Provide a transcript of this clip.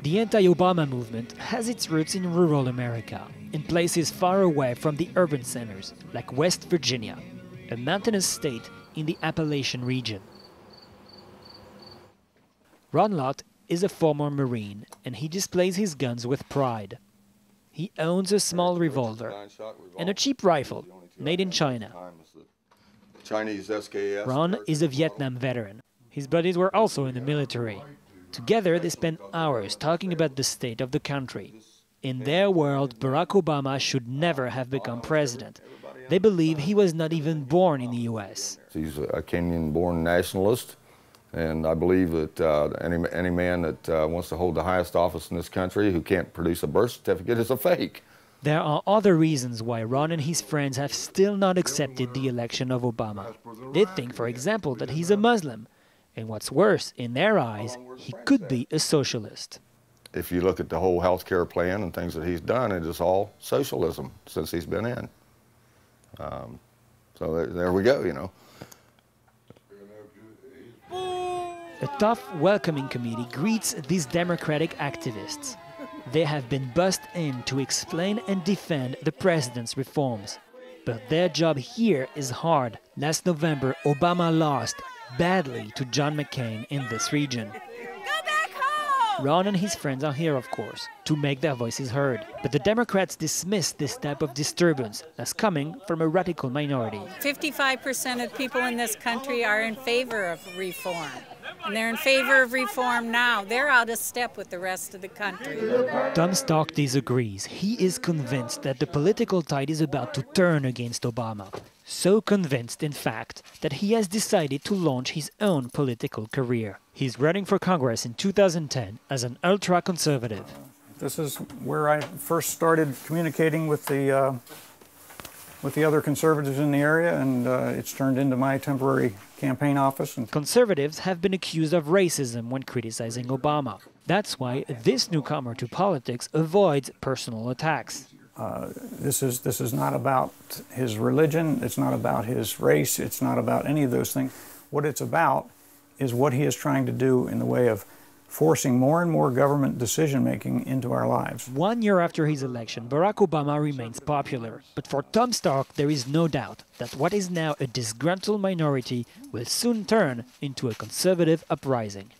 The anti-Obama movement has its roots in rural America, in places far away from the urban centers, like West Virginia, a mountainous state in the Appalachian region. Ron Lott is a former Marine, and he displays his guns with pride. He owns a small revolver and a cheap rifle made in China. Ron is a Vietnam veteran. His buddies were also in the military. Together, they spent hours talking about the state of the country. In their world, Barack Obama should never have become president. They believe he was not even born in the U.S. He's a Kenyan-born nationalist, and I believe that any man that wants to hold the highest office in this country who can't produce a birth certificate is a fake. There are other reasons why Ron and his friends have still not accepted the election of Obama. They think, for example, that he's a Muslim. And what's worse, in their eyes, he could be a socialist. If you look at the whole health care plan and things that he's done, it is all socialism since he's been in. So there we go, you know. A tough welcoming committee greets these Democratic activists. They have been bussed in to explain and defend the president's reforms. But their job here is hard. Last November, Obama lost badly to John McCain in this region. Go back home! Ron and his friends are here, of course, to make their voices heard. But the Democrats dismiss this type of disturbance as coming from a radical minority. 55% of people in this country are in favor of reform. And they're in favor of reform now. They're out of step with the rest of the country. Tom Stark disagrees. He is convinced that the political tide is about to turn against Obama. So convinced, in fact, that he has decided to launch his own political career. He's running for Congress in 2010 as an ultra-conservative. This is where I first started communicating with the other conservatives in the area, and it's turned into my temporary campaign office. Conservatives have been accused of racism when criticizing Obama. That's why this newcomer to politics avoids personal attacks. This is not about his religion, it's not about his race, it's not about any of those things. What it's about is what he is trying to do in the way of forcing more and more government decision-making into our lives. 1 year after his election, Barack Obama remains popular. But for Tom Stark, there is no doubt that what is now a disgruntled minority will soon turn into a conservative uprising.